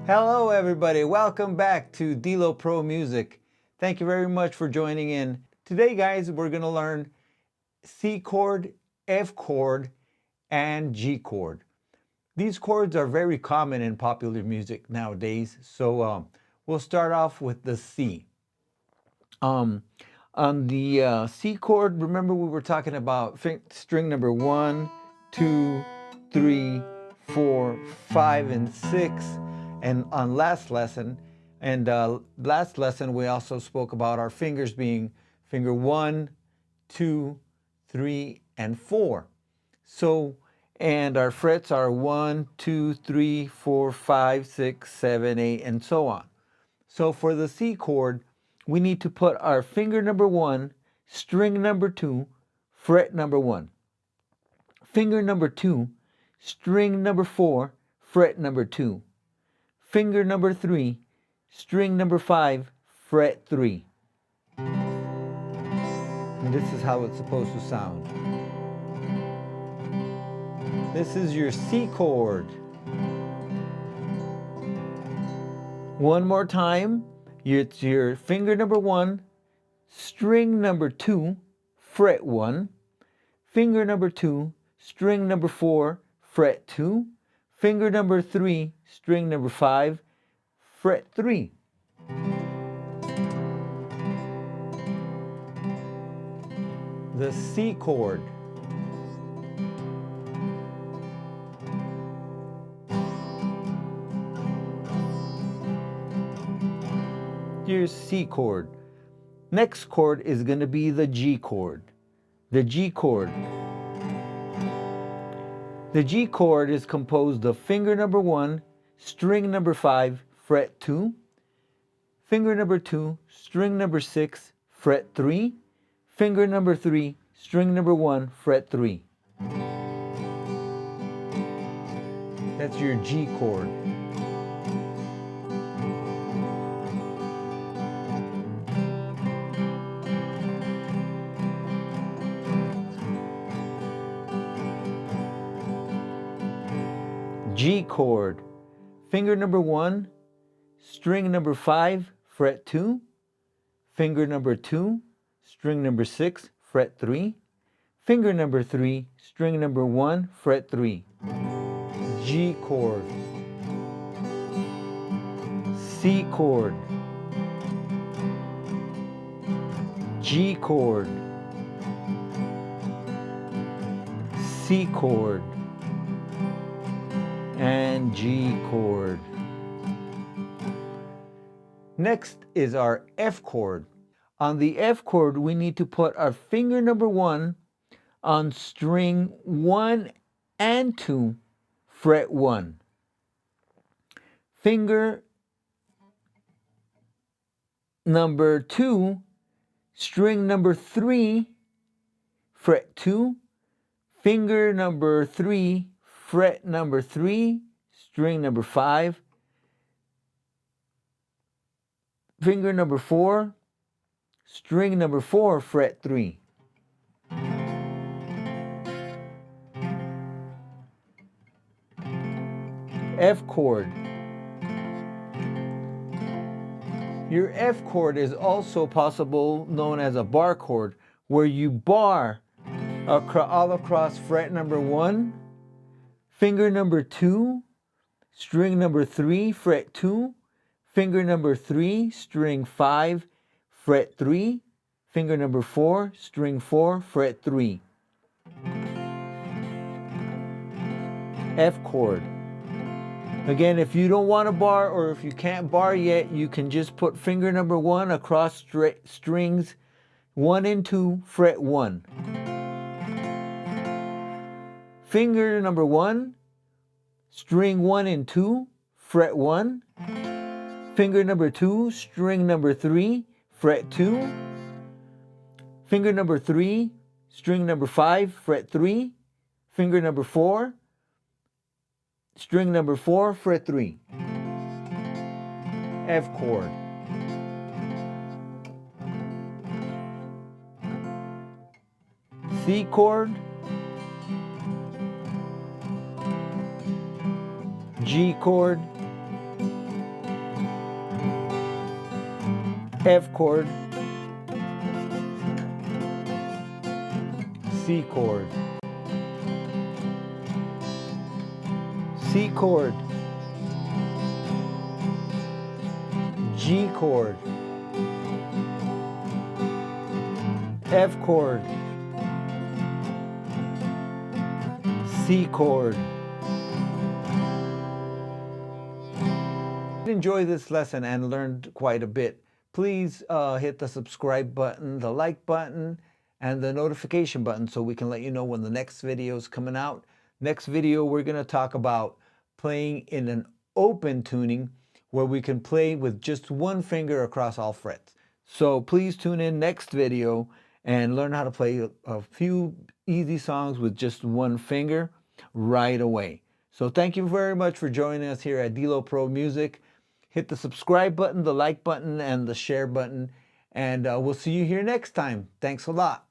Hello everybody, welcome back to D-Lo Pro Music. Thank you very much for joining in. Today guys, we're going to learn C chord, F chord, and G chord. These chords are very common in popular music nowadays, so we'll start off with the C. On the C chord, remember we were talking about string number 1, 2, 3, 4, 5, and 6. And on last lesson, we also spoke about our fingers being finger 1, 2, 3, and 4. So, and our frets are 1, 2, 3, 4, 5, 6, 7, 8, and so on. So for the C chord, we need to put our finger number 1, string number 2, fret number 1. Finger number 2, string number 4, fret number 2. Finger number 3, string number 5, fret 3. And this is how it's supposed to sound. This is your C chord. One more time. It's your finger number 1, string number 2, fret 1. Finger number 2, string number 4, fret 2. Finger number 3, string number 5, fret 3. The C chord. Here's C chord. Next chord is going to be the G chord. The G chord. The G chord is composed of finger number 1, string number 5, fret 2. Finger number 2, string number 6, fret 3. Finger number 3, string number 1, fret 3. That's your G chord. G chord. Finger number 1, string number 5, fret 2. Finger number 2, string number 6, fret 3. Finger number 3, string number 1, fret 3. G chord. C chord. G chord. C chord. And G chord. Next is our F chord. On the F chord, we need to put our finger number 1 on string 1 and 2, fret 1. Finger number 2, string number 3, fret 2. Finger number 3, fret number 3, string number 5. Finger number 4, string number 4, fret 3. F chord. Your F chord is also possible known as a bar chord, where you bar all across fret number 1, finger number 2, string number 3, fret 2, finger number 3, string 5, fret 3, finger number 4, string 4, fret 3. F chord. Again, if you don't want to bar, or if you can't bar yet, you can just put finger number 1 across strings 1 and 2, fret 1. Finger number 1, string 1 and 2, fret 1. Finger number 2, string number 3, fret 2. Finger number 3, string number 5, fret 3. Finger number 4, string number 4, fret 3. F chord. C chord. G chord. F chord, C chord, C chord, G chord, F chord, C chord. If you enjoyed this lesson and learned quite a bit, please hit the subscribe button, the like button, and the notification button so we can let you know when the next video is coming out. Next video, we're going to talk about playing in an open tuning where we can play with just one finger across all frets. So please tune in next video and learn how to play a few easy songs with just one finger right away. So thank you very much for joining us here at Delo Pro Music. Hit the subscribe button, the like button, and the share button, and we'll see you here next time. Thanks a lot.